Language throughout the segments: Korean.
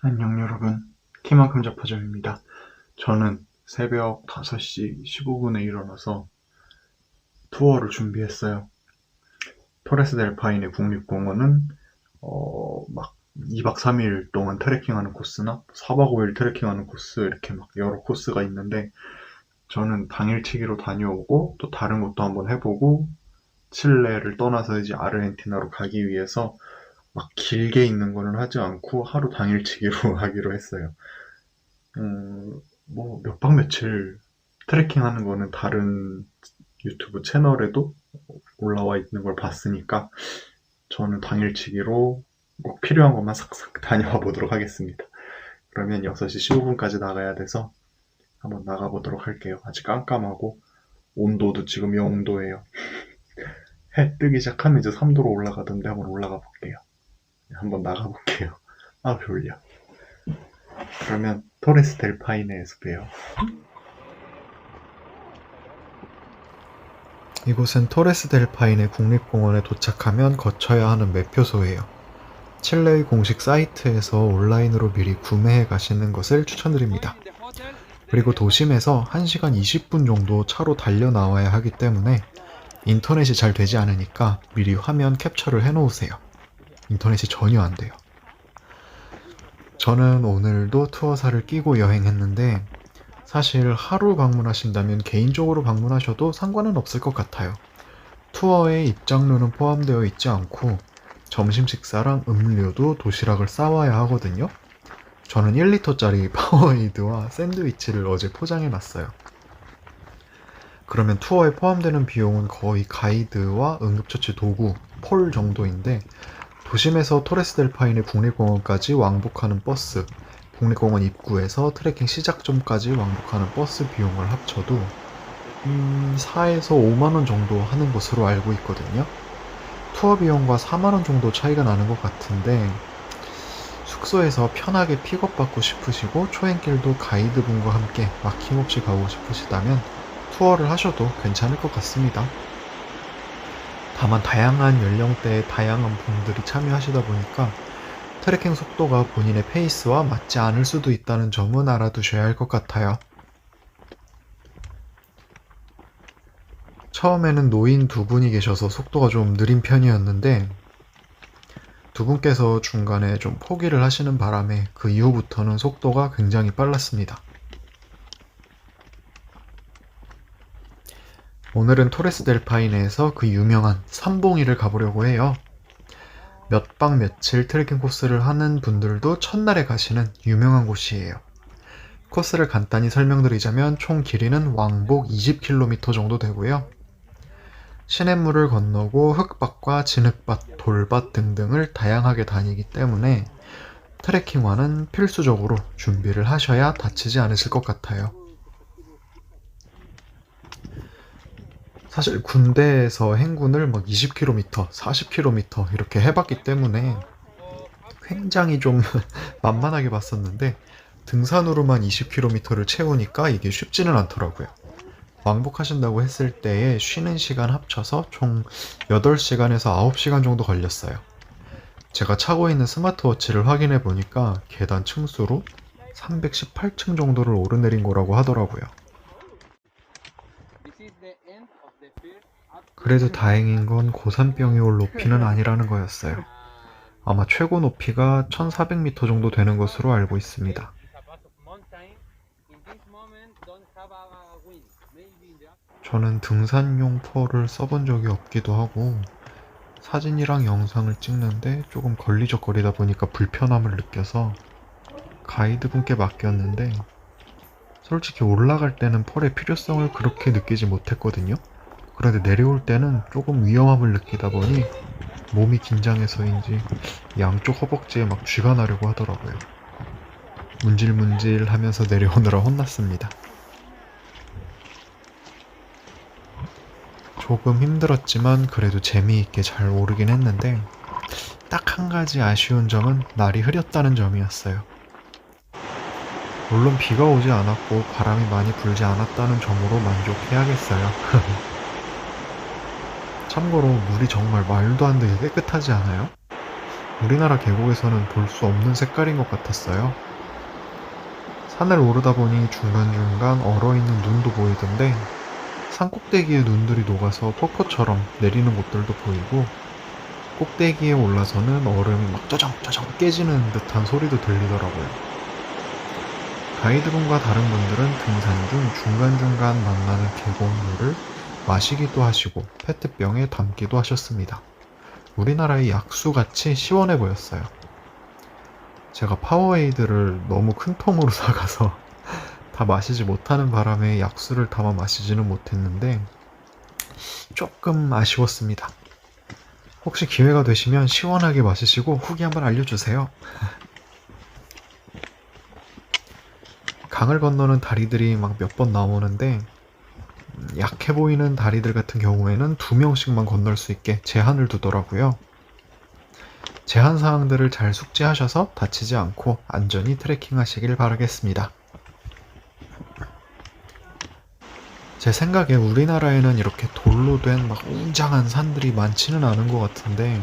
안녕 여러분, 키만큼 자파점입니다. 저는 새벽 5시 15분에 일어나서 투어를 준비했어요. 토레스 델 파이네 국립공원은 막 2박 3일 동안 트레킹하는 코스나 4박 5일 트레킹하는 코스 이렇게 막 여러 코스가 있는데 저는 당일치기로 다녀오고 또 다른 것도 한번 해보고 칠레를 떠나서 이제 아르헨티나로 가기 위해서 막 길게 있는 거는 하지 않고 하루 당일치기로 하기로 했어요. 뭐, 몇 박 며칠 트레킹 하는 거는 다른 유튜브 채널에도 올라와 있는 걸 봤으니까 저는 당일치기로 꼭 필요한 것만 싹싹 다녀와 보도록 하겠습니다. 그러면 6시 15분까지 나가야 돼서 한번 나가보도록 할게요. 아직 깜깜하고 온도도 지금 0도예요. 해 뜨기 시작하면 이제 3도로 올라가던데 한번 올라가 볼게요. 한번 나가볼게요. 아, 졸려. 그러면 토레스 델 파이네에서 봬요. 이곳은 토레스 델 파이네 국립공원에 도착하면 거쳐야 하는 매표소예요. 칠레의 공식 사이트에서 온라인으로 미리 구매해 가시는 것을 추천드립니다. 그리고 도심에서 1시간 20분 정도 차로 달려 나와야 하기 때문에 인터넷이 잘 되지 않으니까 미리 화면 캡처를 해놓으세요. 인터넷이 전혀 안 돼요. 저는 오늘도 투어사를 끼고 여행했는데 사실 하루 방문하신다면 개인적으로 방문하셔도 상관은 없을 것 같아요. 투어에 입장료는 포함되어 있지 않고 점심 식사랑 음료도 도시락을 싸와야 하거든요. 저는 1리터짜리 파워에이드와 샌드위치를 어제 포장해 놨어요. 그러면 투어에 포함되는 비용은 거의 가이드와 응급처치 도구, 폴 정도인데 도심에서 토레스 델 파이네 국립공원까지 왕복하는 버스, 국립공원 입구에서 트레킹 시작점까지 왕복하는 버스 비용을 합쳐도 4에서 5만원 정도 하는 것으로 알고 있거든요. 투어 비용과 4만원 정도 차이가 나는 것 같은데 숙소에서 편하게 픽업받고 싶으시고 초행길도 가이드분과 함께 막힘없이 가고 싶으시다면 투어를 하셔도 괜찮을 것 같습니다. 다만 다양한 연령대의 다양한 분들이 참여하시다 보니까 트레킹 속도가 본인의 페이스와 맞지 않을 수도 있다는 점은 알아두셔야 할 것 같아요. 처음에는 노인 두 분이 계셔서 속도가 좀 느린 편이었는데 두 분께서 중간에 좀 포기를 하시는 바람에 그 이후부터는 속도가 굉장히 빨랐습니다. 오늘은 토레스 델 파이네에서 그 유명한 삼봉이를 가보려고 해요. 몇 박 며칠 트레킹 코스를 하는 분들도 첫날에 가시는 유명한 곳이에요. 코스를 간단히 설명드리자면 총 길이는 왕복 20km 정도 되고요. 시냇물을 건너고 흙밭과 진흙밭, 돌밭 등등을 다양하게 다니기 때문에 트레킹화는 필수적으로 준비를 하셔야 다치지 않으실 것 같아요. 사실 군대에서 행군을 막 20km, 40km 이렇게 해봤기 때문에 굉장히 좀 만만하게 봤었는데 등산으로만 20km를 채우니까 이게 쉽지는 않더라고요. 왕복하신다고 했을 때에 쉬는 시간 합쳐서 총 8시간에서 9시간 정도 걸렸어요. 제가 차고 있는 스마트워치를 확인해 보니까 계단 층수로 318층 정도를 오르내린 거라고 하더라고요. 그래도 다행인 건 고산병이 올 높이는 아니라는 거였어요. 아마 최고 높이가 1400m 정도 되는 것으로 알고 있습니다. 저는 등산용 폴을 써본 적이 없기도 하고 사진이랑 영상을 찍는데 조금 걸리적거리다 보니까 불편함을 느껴서 가이드분께 맡겼는데 솔직히 올라갈 때는 폴의 필요성을 그렇게 느끼지 못했거든요. 그런데 내려올 때는 조금 위험함을 느끼다 보니 몸이 긴장해서인지 양쪽 허벅지에 막 쥐가 나려고 하더라고요. 문질문질 하면서 내려오느라 혼났습니다. 조금 힘들었지만 그래도 재미있게 잘 오르긴 했는데 딱 한 가지 아쉬운 점은 날이 흐렸다는 점이었어요. 물론 비가 오지 않았고 바람이 많이 불지 않았다는 점으로 만족해야겠어요. 참고로 물이 정말 말도 안 되게 깨끗하지 않아요? 우리나라 계곡에서는 볼 수 없는 색깔인 것 같았어요. 산을 오르다 보니 중간중간 얼어있는 눈도 보이던데 산꼭대기에 눈들이 녹아서 폭포처럼 내리는 곳들도 보이고 꼭대기에 올라서는 얼음이 막 짜장짜장 깨지는 듯한 소리도 들리더라고요. 가이드분과 다른 분들은 등산 중 중간중간 만나는 계곡물을 마시기도 하시고 페트병에 담기도 하셨습니다. 우리나라의 약수같이 시원해 보였어요. 제가 파워에이드를 너무 큰 통으로 사가서 다 마시지 못하는 바람에 약수를 담아 마시지는 못했는데 조금 아쉬웠습니다. 혹시 기회가 되시면 시원하게 마시시고 후기 한번 알려주세요. 강을 건너는 다리들이 막 몇 번 나오는데 약해 보이는 다리들 같은 경우에는 2명씩만 건널 수 있게 제한을 두더라고요. 제한 사항들을 잘 숙지하셔서 다치지 않고 안전히 트레킹 하시길 바라겠습니다. 제 생각에 우리나라에는 이렇게 돌로 된 막 웅장한 산들이 많지는 않은 것 같은데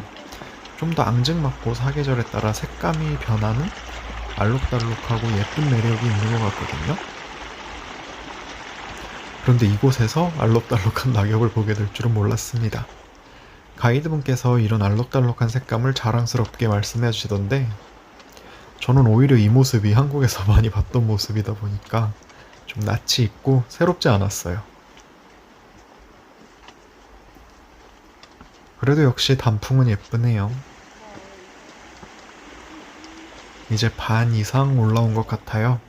좀 더 앙증맞고 사계절에 따라 색감이 변하는 알록달록하고 예쁜 매력이 있는 것 같거든요. 그런데 이곳에서 알록달록한 낙엽을 보게 될 줄은 몰랐습니다. 가이드분께서 이런 알록달록한 색감을 자랑스럽게 말씀해 주시던데 저는 오히려 이 모습이 한국에서 많이 봤던 모습이다 보니까 좀 낯이 있고 새롭지 않았어요. 그래도 역시 단풍은 예쁘네요. 이제 반 이상 올라온 것 같아요.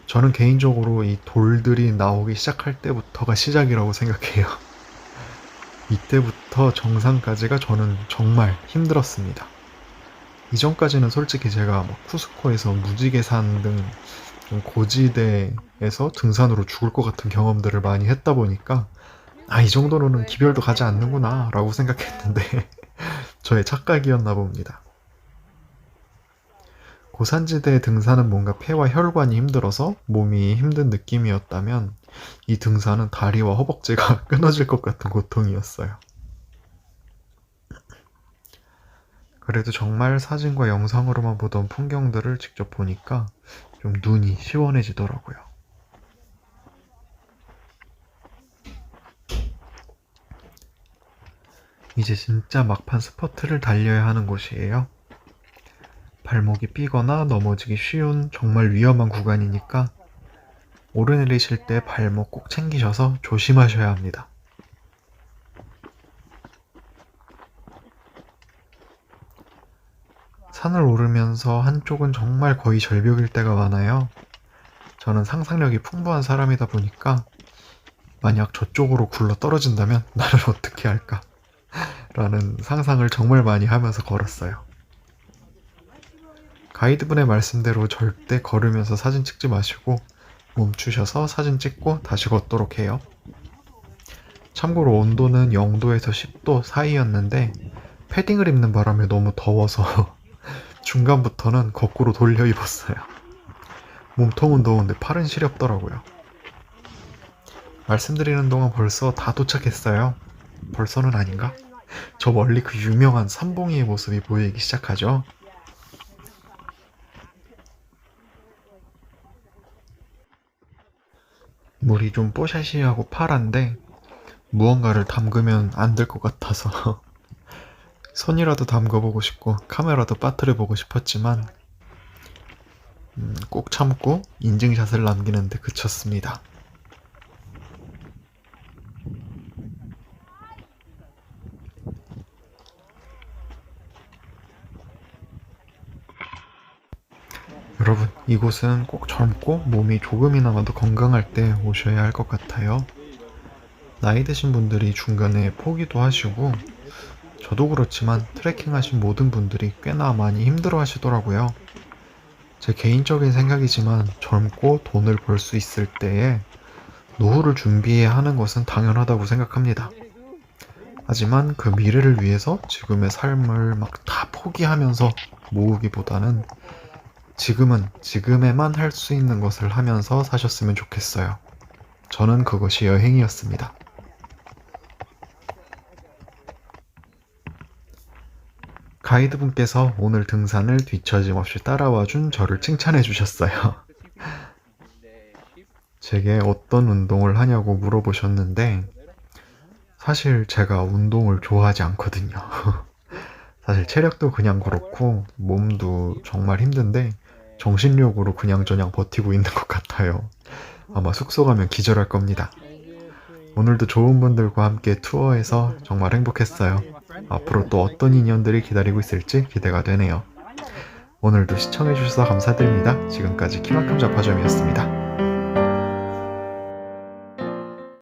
저는 개인적으로 이 돌들이 나오기 시작할 때부터가 시작이라고 생각해요. 이때부터 정상까지가 저는 정말 힘들었습니다. 이전까지는 솔직히 제가 뭐 쿠스코에서 무지개산 등 좀 고지대에서 등산으로 죽을 것 같은 경험들을 많이 했다 보니까 이 정도로는 기별도 가지 않는구나 라고 생각했는데 저의 착각이었나 봅니다. 고산지대 등산은 뭔가 폐와 혈관이 힘들어서 몸이 힘든 느낌이었다면 이 등산은 다리와 허벅지가 끊어질 것 같은 고통이었어요. 그래도 정말 사진과 영상으로만 보던 풍경들을 직접 보니까 좀 눈이 시원해지더라고요. 이제 진짜 막판 스퍼트를 달려야 하는 곳이에요. 발목이 삐거나 넘어지기 쉬운 정말 위험한 구간이니까 오르내리실 때 발목 꼭 챙기셔서 조심하셔야 합니다. 산을 오르면서 한쪽은 정말 거의 절벽일 때가 많아요. 저는 상상력이 풍부한 사람이다 보니까 만약 저쪽으로 굴러 떨어진다면 나를 어떻게 할까? 라는 상상을 정말 많이 하면서 걸었어요. 가이드분의 말씀대로 절대 걸으면서 사진 찍지 마시고 멈추셔서 사진 찍고 다시 걷도록 해요. 참고로 온도는 0도에서 10도 사이였는데 패딩을 입는 바람에 너무 더워서 중간부터는 거꾸로 돌려 입었어요. 몸통은 더운데 팔은 시렵더라고요. 말씀드리는 동안 벌써 다 도착했어요. 벌써는 아닌가? 저 멀리 그 유명한 삼봉이의 모습이 보이기 시작하죠. 물이 좀 뽀샤시하고 파란데 무언가를 담그면 안 될 것 같아서 손이라도 담궈보고 싶고 카메라도 빠뜨려보고 싶었지만 꼭 참고 인증샷을 남기는데 그쳤습니다. 여러분, 이곳은 꼭 젊고 몸이 조금이나마도 건강할 때 오셔야 할 것 같아요. 나이 드신 분들이 중간에 포기도 하시고 저도 그렇지만 트레킹 하신 모든 분들이 꽤나 많이 힘들어 하시더라고요. 제 개인적인 생각이지만 젊고 돈을 벌 수 있을 때에 노후를 준비해야 하는 것은 당연하다고 생각합니다. 하지만 그 미래를 위해서 지금의 삶을 막 다 포기하면서 모으기보다는 지금은 지금에만 할 수 있는 것을 하면서 사셨으면 좋겠어요. 저는 그것이 여행이었습니다. 가이드분께서 오늘 등산을 뒤처짐 없이 따라와준 저를 칭찬해 주셨어요. 제게 어떤 운동을 하냐고 물어보셨는데, 사실 제가 운동을 좋아하지 않거든요. 사실 체력도 그냥 그렇고, 몸도 정말 힘든데, 정신력으로 그냥저냥 버티고 있는 것 같아요. 아마 숙소 가면 기절할 겁니다. 오늘도 좋은 분들과 함께 투어해서 정말 행복했어요. 앞으로 또 어떤 인연들이 기다리고 있을지 기대가 되네요. 오늘도 시청해주셔서 감사드립니다. 지금까지 키만큼 잡화점이었습니다.